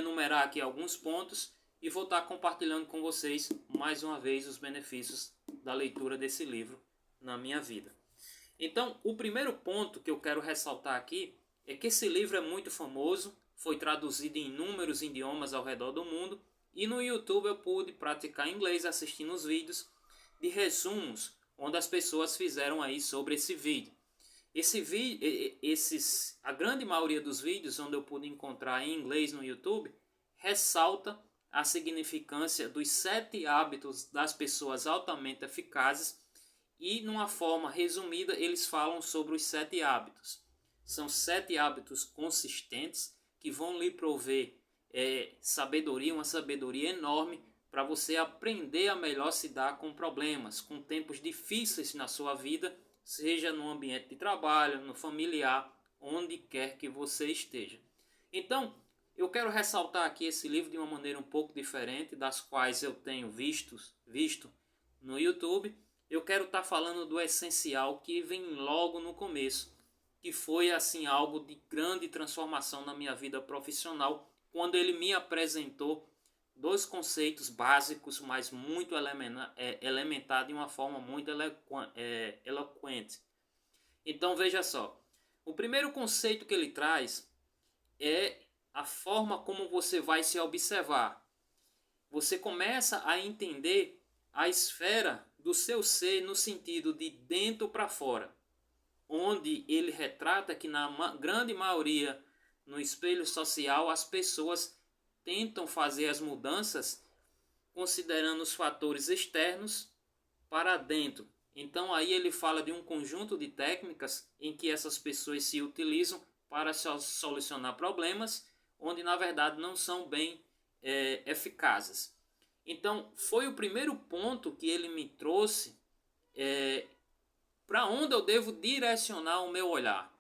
enumerar aqui alguns pontos e vou estar compartilhando com vocês mais uma vez os benefícios da leitura desse livro na minha vida. Então, o primeiro ponto que eu quero ressaltar aqui é que esse livro é muito famoso, foi traduzido em inúmeros idiomas ao redor do mundo e no YouTube eu pude praticar inglês assistindo os vídeos de resumos onde as pessoas fizeram aí sobre esse vídeo. A grande maioria dos vídeos onde eu pude encontrar em inglês no YouTube ressalta a significância dos 7 hábitos das pessoas altamente eficazes e, numa forma resumida, eles falam sobre os 7 hábitos. São 7 hábitos consistentes que vão lhe prover sabedoria, uma sabedoria enorme para você aprender a melhor se dar com problemas, com tempos difíceis na sua vida, seja no ambiente de trabalho, no familiar, onde quer que você esteja. Então, eu quero ressaltar aqui esse livro de uma maneira um pouco diferente das quais eu tenho visto no YouTube. Eu quero estar falando do essencial que vem logo no começo, que foi assim algo de grande transformação na minha vida profissional, quando ele me apresentou 2 conceitos básicos, mas muito elementar de uma forma muito eloquente. Então veja só, o primeiro conceito que ele traz é a forma como você vai se observar. Você começa a entender a esfera do seu ser no sentido de dentro para fora, onde ele retrata que na grande maioria no espelho social as pessoas tentam fazer as mudanças considerando os fatores externos para dentro. Então aí ele fala de um conjunto de técnicas em que essas pessoas se utilizam para solucionar problemas, onde na verdade não são bem eficazes. Então foi o primeiro ponto que ele me trouxe para onde eu devo direcionar o meu olhar,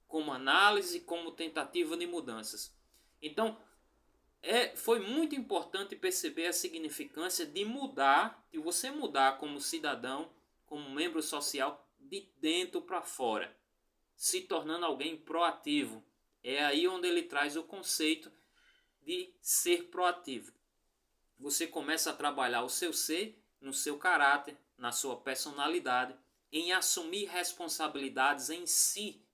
como análise, como tentativa de mudanças. Então foi muito importante perceber a significância de mudar, de você mudar como cidadão, como membro social, de dentro para fora, se tornando alguém proativo. É aí onde ele traz o conceito de ser proativo. Você começa a trabalhar o seu ser, no seu caráter, na sua personalidade, em assumir responsabilidades em si,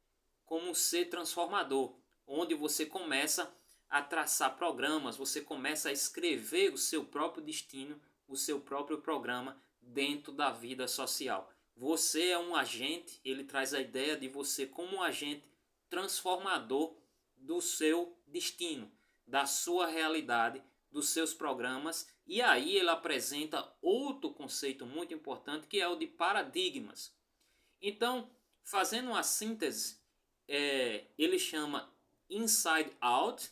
como um ser transformador, onde você começa a traçar programas, você começa a escrever o seu próprio destino, o seu próprio programa dentro da vida social. Você é um agente, ele traz a ideia de você como um agente transformador do seu destino, da sua realidade, dos seus programas, e aí ele apresenta outro conceito muito importante que é o de paradigmas. Então, fazendo uma síntese, ele chama inside out,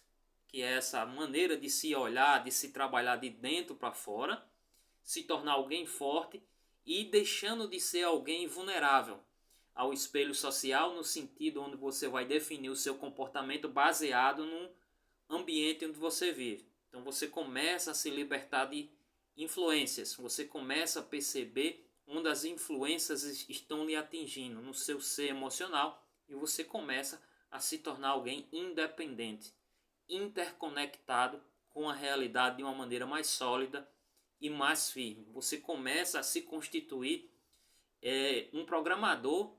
que é essa maneira de se olhar, de se trabalhar de dentro para fora, se tornar alguém forte e deixando de ser alguém vulnerável ao espelho social, no sentido onde você vai definir o seu comportamento baseado no ambiente onde você vive. Então você começa a se libertar de influências, você começa a perceber onde as influências estão lhe atingindo no seu ser emocional e você começa a se tornar alguém independente, interconectado com a realidade de uma maneira mais sólida e mais firme. Você começa a se constituir um programador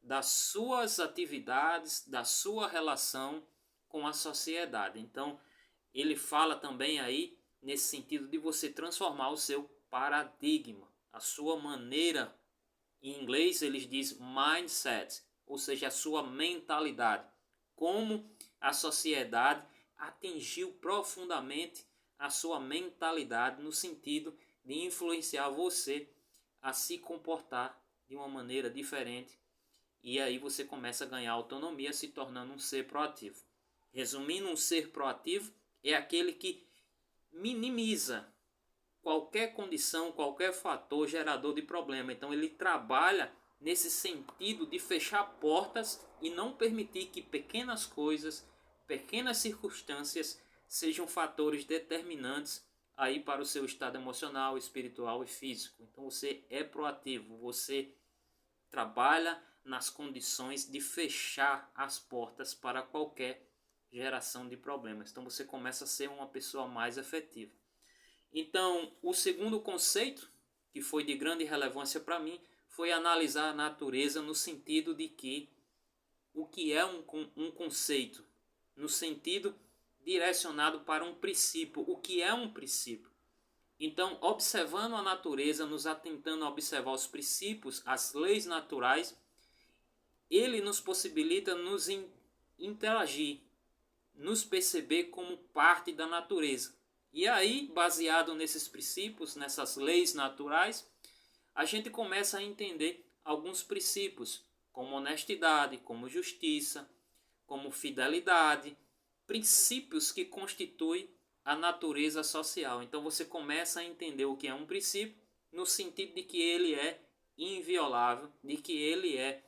das suas atividades, da sua relação com a sociedade. Então, ele fala também aí nesse sentido de você transformar o seu paradigma, a sua maneira, em inglês eles dizem mindset, ou seja, a sua mentalidade, como a sociedade atingiu profundamente a sua mentalidade no sentido de influenciar você a se comportar de uma maneira diferente e aí você começa a ganhar autonomia se tornando um ser proativo. Resumindo, um ser proativo é aquele que minimiza qualquer condição, qualquer fator gerador de problema. Então ele trabalha nesse sentido de fechar portas e não permitir que pequenas coisas, pequenas circunstâncias sejam fatores determinantes aí para o seu estado emocional, espiritual e físico. Então você é proativo, você trabalha nas condições de fechar as portas para qualquer geração de problemas. Então você começa a ser uma pessoa mais efetiva. Então, o segundo conceito, que foi de grande relevância para mim, foi analisar a natureza no sentido de que o que é um conceito, no sentido direcionado para um princípio. O que é um princípio? Então, observando a natureza, nos atentando a observar os princípios, as leis naturais, ele nos possibilita nos interagir, nos perceber como parte da natureza. E aí, baseado nesses princípios, nessas leis naturais, a gente começa a entender alguns princípios, como honestidade, como justiça, como fidelidade, princípios que constituem a natureza social. Então você começa a entender o que é um princípio no sentido de que ele é inviolável, de que ele é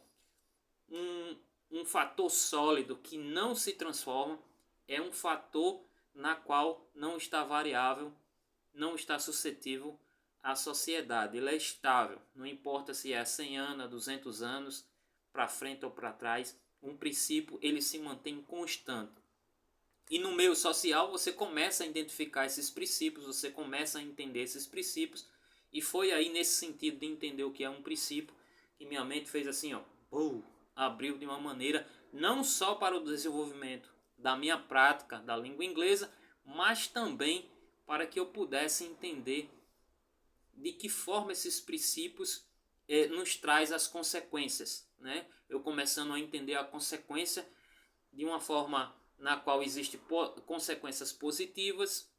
um fator sólido que não se transforma, é um fator na qual não está variável, não está suscetível à sociedade. Ele é estável, não importa se é 100 anos, 200 anos, para frente ou para trás, um princípio ele se mantém constante. E no meio social você começa a identificar esses princípios, você começa a entender esses princípios, e foi aí nesse sentido de entender o que é um princípio que minha mente fez assim, abriu de uma maneira não só para o desenvolvimento da minha prática da língua inglesa, mas também para que eu pudesse entender de que forma esses princípios nos traz as consequências, né? Eu começando a entender a consequência de uma forma na qual existem consequências positivas,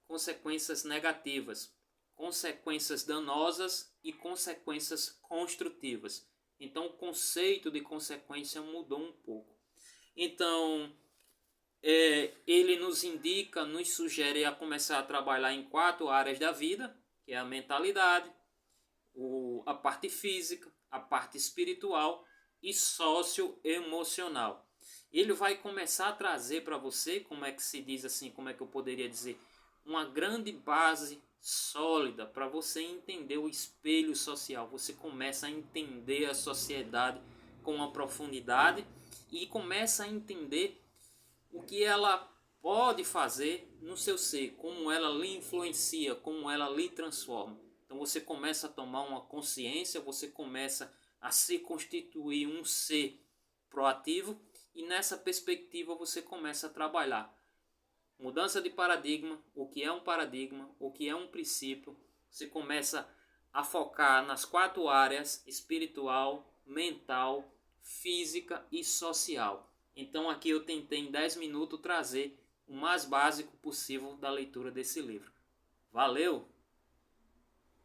consequências negativas, consequências danosas e consequências construtivas. Então o conceito de consequência mudou um pouco. Então ele nos indica, nos sugere a começar a trabalhar em 4 áreas da vida, que é a mentalidade, a parte física, a parte espiritual e socioemocional. Ele vai começar a trazer para você, como é que se diz assim, como é que eu poderia dizer, uma grande base sólida para você entender o espelho social. Você começa a entender a sociedade com uma profundidade e começa a entender o que ela pode fazer no seu ser, como ela lhe influencia, como ela lhe transforma. Então você começa a tomar uma consciência, você começa a se constituir um ser proativo, e nessa perspectiva você começa a trabalhar mudança de paradigma, o que é um princípio. Você começa a focar nas 4 áreas: espiritual, mental, física e social. Então aqui eu tentei em 10 minutos trazer o mais básico possível da leitura desse livro. Valeu!